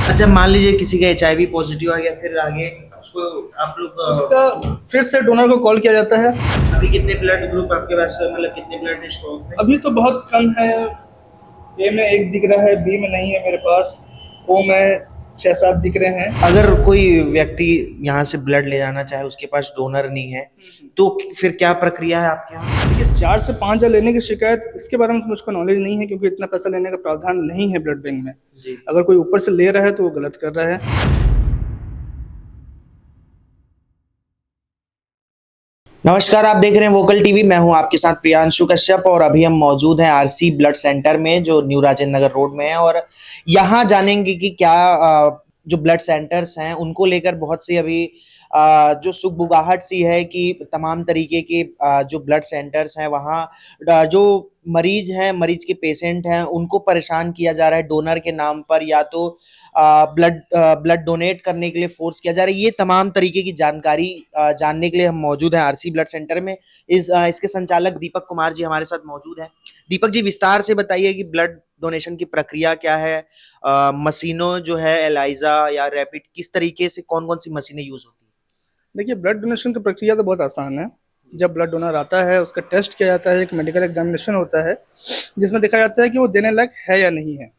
अच्छा, मान लीजिए किसी का एचआईवी पॉजिटिव आ गया, फिर आगे उसको आप लोग उसका फिर से डोनर को कॉल किया जाता है। अभी कितने ब्लड ग्रुप आपके पास, मतलब कितने ब्लड स्टॉक में? अभी तो बहुत कम है। ए में एक दिख रहा है, बी में नहीं है मेरे पास, ओ में 6-7 दिख रहे हैं। अगर कोई व्यक्ति यहाँ से ब्लड ले जाना चाहे, उसके पास डोनर नहीं है, तो फिर क्या प्रक्रिया है आपके यहाँ? देखिए 4 से 5 हज़ार लेने की शिकायत, इसके बारे में तो मुझको नॉलेज नहीं है, क्योंकि इतना पैसा लेने का प्रावधान नहीं है ब्लड बैंक में। जी। अगर कोई ऊपर से ले रहा है तो वो गलत कर रहा है। नमस्कार, आप देख रहे हैं वोकल टीवी। मैं हूं आपके साथ प्रियांशु कश्यप और अभी हम मौजूद हैं आरसी ब्लड सेंटर में, जो न्यू राजेंद्र नगर रोड में है। और यहां जानेंगे कि क्या जो ब्लड सेंटर्स हैं उनको लेकर बहुत सी अभी जो सुगबुगाहट सी है कि तमाम तरीके के जो ब्लड सेंटर्स हैं वहाँ जो मरीज हैं, मरीज के पेशेंट हैं, उनको परेशान किया जा रहा है डोनर के नाम पर, या तो ब्लड डोनेट करने के लिए फोर्स किया जा रहा है। ये तमाम तरीके की जानकारी जानने के लिए हम मौजूद हैं आरसी ब्लड सेंटर में। इसके संचालक दीपक कुमार जी हमारे साथ मौजूद हैं। दीपक जी, विस्तार से बताइए कि ब्लड डोनेशन की प्रक्रिया क्या है, मशीनों जो है एलाइजा या रैपिड, किस तरीके से कौन कौन सी मशीनें यूज होती हैं? देखिए ब्लड डोनेशन की प्रक्रिया तो बहुत आसान है। जब ब्लड डोनर आता है उसका टेस्ट किया जाता है, एक मेडिकल एग्जामिनेशन होता है जिसमें देखा जाता है कि वो देने लायक है या नहीं है।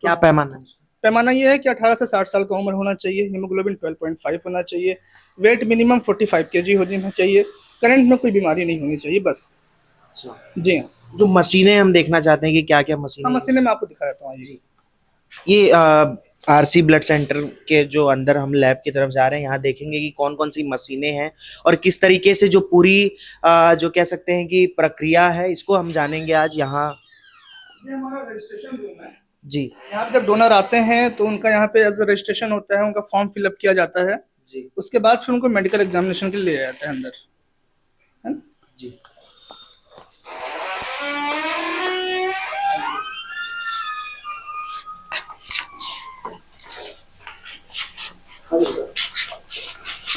क्या पैमाना है? पैमाना ये है कि 18 से 60 साल का उम्र होना चाहिए, हीमोग्लोबिन 12.5 होना चाहिए, वेट मिनिमम 45 केजी होना चाहिए, करंट में कोई बीमारी नहीं होनी चाहिए, बस। अच्छा। जी हाँ। जो मशीनें हम देखना चाहते हैं कि क्या क्या हाँ, मशीनें यूज। मशीनें मैं आपको दिखा देता हूँ। जी। ये आरसी ब्लड सेंटर के जो अंदर हम लैब की तरफ जा रहे हैं, यहाँ देखेंगे कि कौन कौन सी मशीनें हैं और किस तरीके से जो पूरी जो कह सकते हैं कि प्रक्रिया है, इसको हम जानेंगे आज यहाँ। ये हमारा रजिस्ट्रेशन रूम है। जी। यहाँ पे जब डोनर आते हैं तो उनका यहाँ पे एज रजिस्ट्रेशन होता है, उनका फॉर्म फिलअप किया जाता है। जी। उसके बाद फिर उनको मेडिकल एग्जामिनेशन के लिए लिया जाता है अंदर, है ना। जी।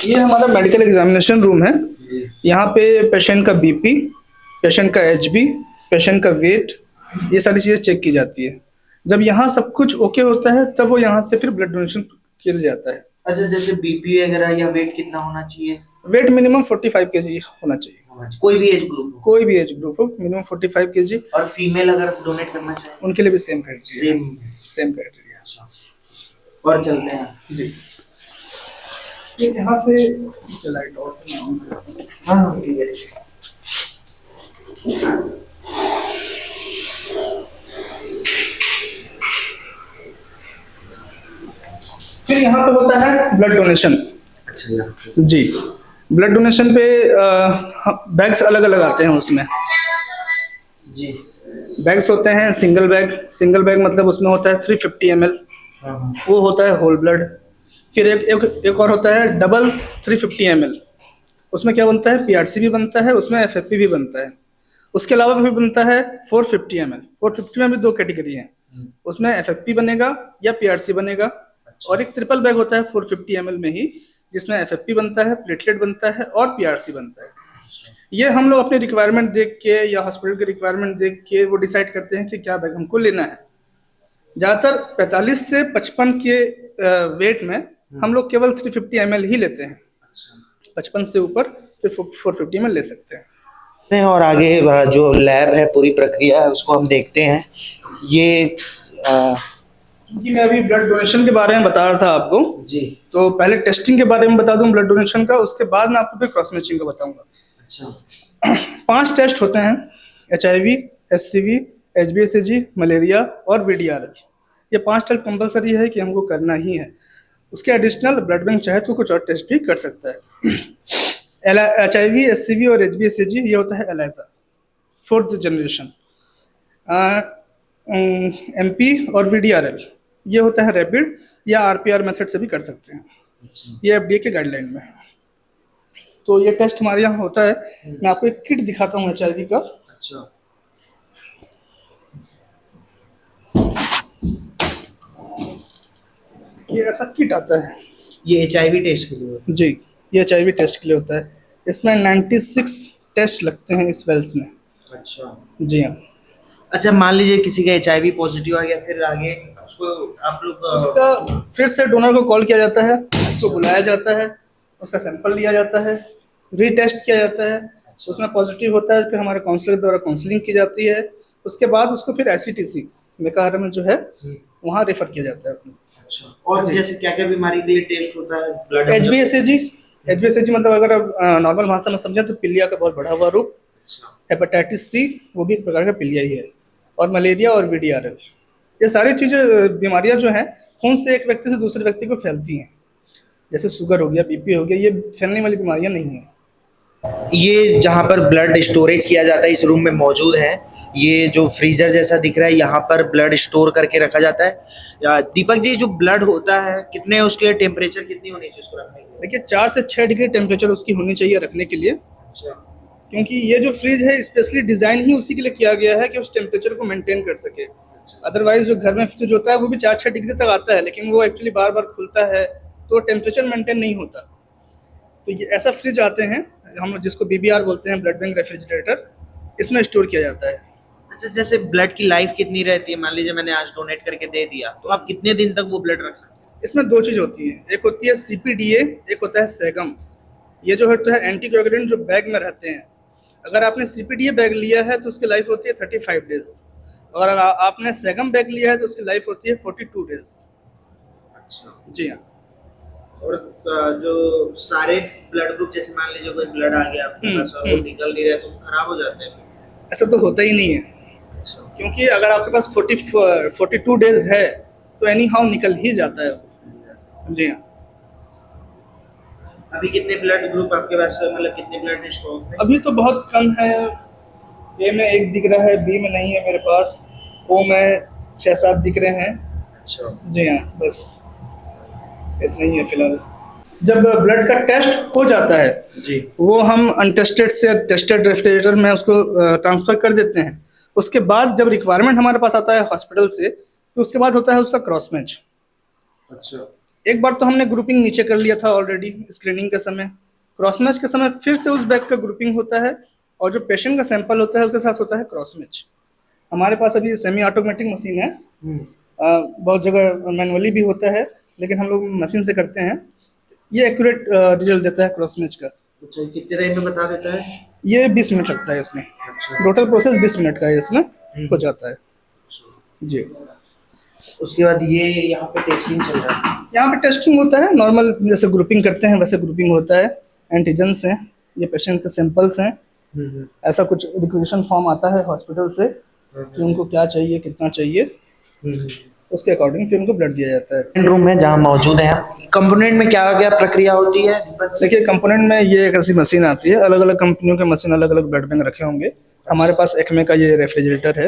ये हमारा मेडिकल एग्जामिनेशन रूम है। यहाँ पे पेशेंट का बीपी, पेशेंट का एचबी, पेशेंट का वेट, ये सारी चीज़ें चेक की जाती है। जब यहाँ सब कुछ ओके होता है तब वो यहाँ से फिर ब्लड डोनेशन किया जाता है। अच्छा, जैसे बीपी वगैरह या वेट कितना होना चाहिए? वेट मिनिमम 45 केजी होना चाहिए। कोई भी एज ग्रुप हो? कोई भी एज ग्रुप हो, मिनिमम 45 केजी। और फीमेल अगर डोनेट करना चाहे उनके लिए भी same criteria. Same? Same criteria. अच्छा, और चलते हैं। जी। ये यहाँ से लाइट ऑफ। हाँ हाँ, ठीक है। फिर यहाँ पे होता है ब्लड डोनेशन। अच्छा जी। ब्लड डोनेशन पे बैग्स अलग अलग आते हैं उसमें। जी। बैग्स होते हैं सिंगल बैग। सिंगल बैग मतलब उसमें होता है 350 ml, हाँ हाँ। वो होता है होल ब्लड। फिर एक और होता है डबल 350 ml। उसमें क्या बनता है, पीआरसी भी बनता है, उसमें एफएफपी भी बनता है। उसके अलावा भी बनता है 450 ml। 450 में भी दो कैटेगरी है, उसमें एफएफपी बनेगा या पीआरसी बनेगा। और एक ट्रिपल बैग होता है 450 ml में ही, जिसमें एफएफपी बनता है, प्लेटलेट बनता है और पीआरसी बनता है। ये हम लोग अपनी रिक्वायरमेंट देख के या हॉस्पिटल की रिक्वायरमेंट देख के वो डिसाइड करते हैं कि क्या बैग हमको लेना है। ज़्यादातर 45 से 55 के वेट में हम लोग केवल 350 ml ही लेते हैं। 55 से ऊपर फिर 450 ml ले सकते हैं। और आगे जो लैब है, पूरी प्रक्रिया है, उसको हम देखते हैं। ये क्योंकि मैं अभी ब्लड डोनेशन के बारे में बता रहा था आपको, जी। तो पहले टेस्टिंग के बारे में बता दूं ब्लड डोनेशन का, उसके बाद मैं आपको फिर क्रॉस मैचिंग का बताऊंगा। अच्छा। 5 टेस्ट होते हैं, HIV, HCV, HbSAg, मलेरिया और VDRL। ये 5 टेस्ट कंपलसरी है कि हमको करना ही है। उसके एडिशनल ब्लड बैंक चाहे तो कुछ और टेस्ट भी कर सकता है। HIV, HCV और HbSAg ये होता है एलाइजा 4th जनरेशन। MP और VDRL ये होता है रैपिड या RPR मेथड से भी कर सकते हैं। ये FDA के गाइडलाइन में है। तो ये टेस्ट हमारे यहाँ होता है। मैं आपको एक किट दिखाता हूँ HIV का। अच्छा। ये ऐसा किट आता है। ये एचआईवी टेस्ट के लिए होता जी, ये HIV टेस्ट के लिए होता है। इसमें 96 टेस्ट लगते हैं इस वेल्स में। है? अच्छा। जी हाँ। अच्छा, मान लीजिए किसी का एचआईवी पॉजिटिव आ गया, फिर आगे उसको आप लोग उसका फिर से डोनर को कॉल किया जाता है, उसको बुलाया जाता है, उसका सैंपल लिया जाता है, रीटेस्ट किया जाता है, उसमें पॉजिटिव होता है फिर हमारे काउंसलर द्वारा काउंसलिंग की जाती है। उसके बाद उसको फिर एससीटीसी मेकाहारा में जो है वहाँ रेफर किया जाता है। अच्छा, और जैसे क्या क्या बीमारी के लिए टेस्ट होता है ब्लड? एचबीएसएजी मतलब अगर आप नॉर्मल भाषा में समझें तो पीलिया का बहुत बढ़ा हुआ रूप। हेपेटाइटिस सी वो भी एक प्रकार का पीलिया ही है, और मलेरिया और वीडीआरएल, ये सारी चीज़ें बीमारियां जो हैं खून से एक व्यक्ति से दूसरे व्यक्ति को फैलती हैं। जैसे शुगर हो गया, बीपी हो गया, ये फैलने वाली बीमारियां नहीं हैं। ये जहाँ पर ब्लड स्टोरेज किया जाता है इस रूम में मौजूद है, ये जो फ्रीजर जैसा दिख रहा है यहाँ पर ब्लड स्टोर करके रखा जाता है। दीपक जी, जो ब्लड होता है कितने उसके टेम्परेचर कितनी होनी चाहिए उसको रखने के लिए? देखिए 4 से 6 डिग्री टेम्परेचर उसकी होनी चाहिए रखने के लिए। अच्छा, क्योंकि ये जो फ्रिज है स्पेशली डिजाइन ही उसी के लिए किया गया है कि उस टेम्परेचर को मेंटेन कर सके। अदरवाइज जो घर में फ्रिज होता है वो भी 4-6 डिग्री तक आता है, लेकिन वो एक्चुअली बार बार खुलता है तो टेम्परेचर मेंटेन नहीं होता। तो ये ऐसा फ्रिज आते हैं हम जिसको बीबीआर बोलते हैं, ब्लड बैंक रेफ्रिजरेटर, इसमें स्टोर किया जाता है। अच्छा, जैसे ब्लड की लाइफ कितनी रहती है? मान लीजिए मैंने आज डोनेट करके दे दिया, तो आप कितने दिन तक वो ब्लड रख सकते हैं? इसमें 2 चीज़ होती है, एक होती है सीपीडीए, एक होता है सेगम। ये जो होता है एंटीकोएगुलेंट जो बैग में रहते हैं। अगर आपने सीपीडीए बैग लिया है तो उसकी लाइफ होती है 35 डेज, और अगर आपने सेगम बैग लिया है तो उसकी लाइफ होती है 42 डेज। अच्छा, जी हाँ। और जो सारे ब्लड ग्रुप, जैसे मान लीजिए कोई ब्लड आ गया आपके पास और वो निकल नहीं रहा, तो वो खराब हो जाते हैं? ऐसा तो होता ही नहीं है, अच्छा, क्योंकि अगर आपके पास 42 डेज है तो एनी हाउ निकल ही जाता है। जी हाँ। अभी कितने ब्लड ग्रुप आपके पास, मतलब कितने ब्लड स्टॉक में? अभी तो बहुत कम है। ए में 1 दिख रहा है, बी में नहीं है मेरे पास, ओ में 6-7 दिख रहे हैं। अच्छा, जी हाँ, बस इतना ही है फिलहाल। जब ब्लड का टेस्ट हो जाता है जी, वो हम अनटेस्टेड से टेस्टेड रेफ्रिजरेटर में उसको ट्रांसफर कर देते हैं। उसके बाद जब रिक्वायरमेंट हमारे पास आता है हॉस्पिटल से, तो उसके बाद होता है उसका क्रॉस मैच। अच्छा, एक बार तो हमने ग्रुपिंग नीचे कर लिया था ऑलरेडी स्क्रीनिंग के समय। क्रॉस मैच के समय फिर से उस बैग का ग्रुपिंग होता है, और जो पेशेंट का सैंपल होता है उसके साथ होता है क्रॉस मैच। हमारे पास अभी सेमी ऑटोमेटिक मशीन है, बहुत जगह मैनुअली भी होता है, लेकिन हम लोग मशीन से करते हैं। ये एक्यूरेट रिजल्ट देता है क्रॉस मैच का। अच्छा, कितने टाइम में बता देता है? ये 20 मिनट लगता है इसमें। अच्छा, टोटल प्रोसेस 20 मिनट का है, इसमें हो जाता है। जी। उसके बाद ये यहाँ पे टेस्टिंग चल रहा है। यहाँ पे टेस्टिंग होता है नॉर्मल, जैसे ग्रुपिंग करते हैं वैसे ग्रुपिंग होता है। एंटीजेंस हैं, ये पेशेंट के सैंपल्स हैं। ऐसा कुछ रिक्वेशन फॉर्म आता है हॉस्पिटल से कि उनको क्या चाहिए, कितना चाहिए, उसके अकॉर्डिंग फिर उनको ब्लड दिया जाता है। रूम में जहाँ मौजूद है, कंपोनेंट में क्या क्या प्रक्रिया होती है? देखिए कंपोनेंट में ये एक ऐसी मशीन आती है, अलग अलग कंपनियों के मशीन अलग अलग ब्लड बैंक रखे होंगे। हमारे पास एक्मे का ये रेफ्रिजरेटर है।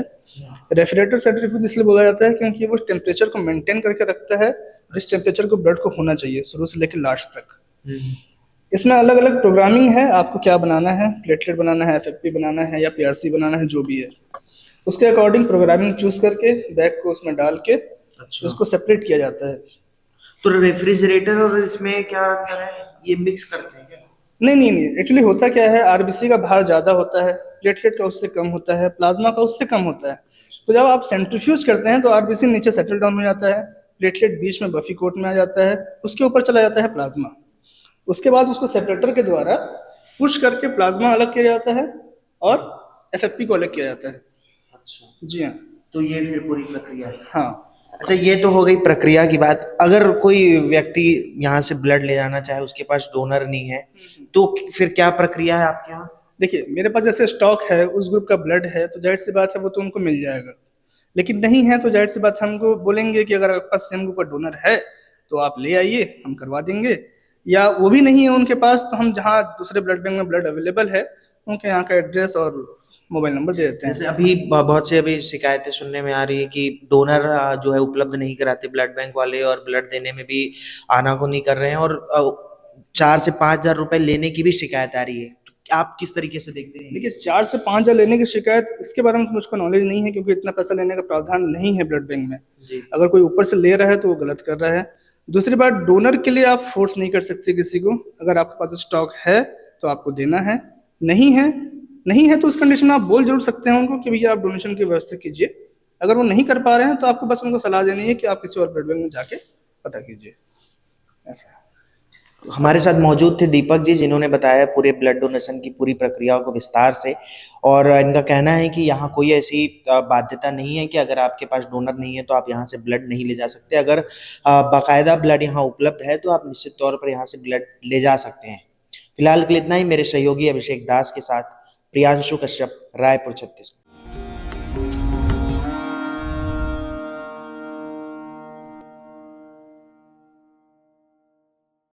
रेफ्रिजरेटर सेंट्रीफ्यूज इसलिए बोला जाता है क्योंकि वो टेम्परेचर को मेंटेन करके रखता है जिस टेम्परेचर को ब्लड को होना चाहिए शुरू से लेकर लास्ट तक। इसमें अलग अलग प्रोग्रामिंग है, आपको क्या बनाना है, प्लेटलेट बनाना है, एफएफपी बनाना है या पीआरसी बनाना है, जो भी है उसके अकॉर्डिंग प्रोग्रामिंग चूज करके बैग को उसमें डाल के उसको सेपरेट किया जाता है। तो रेफ्रिजरेटर और इसमें क्या अंतर है? ये मिक्स करते हैं क्या? नहीं, एक्चुअली होता क्या है, आरबीसी का भार ज़्यादा होता है, प्लेटलेट का उससे कम होता है, प्लाज्मा का उससे कम होता है। तो जब आप सेंट्रीफ्यूज करते हैं तो आरबीसी नीचे सेटल डाउन हो जाता है, प्लेटलेट बीच में बफी कोट में आ जाता है, उसके ऊपर चला जाता है प्लाज्मा। उसके बाद उसको सेपरेटर के द्वारा पुश करके प्लाज्मा अलग किया जाता है और एफएफपी को अलग किया जाता है। अच्छा, जी हाँ। तो ये फिर पूरी प्रक्रिया है। हाँ। अच्छा, ये तो हो गई प्रक्रिया की बात। अगर कोई व्यक्ति यहाँ से ब्लड ले जाना चाहे, उसके पास डोनर नहीं है, तो फिर क्या प्रक्रिया है आपके यहाँ? देखिए मेरे पास जैसे स्टॉक है, उस ग्रुप का ब्लड है, तो जाहिर सी बात है वो तो उनको मिल जाएगा। लेकिन नहीं है तो जाहिर सी बात है हमको बोलेंगे कि अगर आपके पास सेम ग्रुप का डोनर है तो आप ले आइए, हम करवा देंगे। या वो भी नहीं है उनके पास, तो हम जहाँ दूसरे ब्लड बैंक में ब्लड अवेलेबल है उनके यहाँ का एड्रेस और मोबाइल नंबर दे देते हैं। जैसे अभी बहुत से अभी शिकायतें सुनने में आ रही है कि डोनर जो है उपलब्ध नहीं कराते ब्लड बैंक वाले, और ब्लड देने में भी आनाकानी कर रहे हैं, और 4 से 5 हजार रुपए लेने की भी शिकायत आ रही है। तो आप किस तरीके से देखते हैं? देखिए 4 से 5 हजार लेने की शिकायत, इसके बारे में तो मुझको नॉलेज नहीं है, क्योंकि इतना पैसा लेने का प्रावधान नहीं है ब्लड बैंक में। अगर कोई ऊपर से ले रहा है तो वो गलत कर रहा है। दूसरी बात, डोनर के लिए आप फोर्स नहीं कर सकते किसी को। अगर आपके पास स्टॉक है तो आपको देना है, नहीं है तो उस कंडीशन में आप बोल जरूर सकते हैं उनको कि भैया आप डोनेशन की व्यवस्था कीजिए। अगर वो नहीं कर पा रहे हैं तो आपको बस उनको सलाह देनी है कि आप किसी और ब्लड बैंक में जाके पता कीजिए। ऐसा है। हमारे साथ मौजूद थे दीपक जी, जिन्होंने बताया पूरे ब्लड डोनेशन की पूरी प्रक्रिया को विस्तार से। और इनका कहना है कि यहाँ कोई ऐसी बाध्यता नहीं है कि अगर आपके पास डोनर नहीं है तो आप यहाँ से ब्लड नहीं ले जा सकते। अगर बाकायदा ब्लड यहाँ उपलब्ध है तो आप निश्चित तौर पर यहाँ से ब्लड ले जा सकते हैं। फिलहाल के लिए इतना ही। मेरे सहयोगी अभिषेक दास के साथ प्रियांशु कश्यप, रायपुर, छत्तीसगढ़।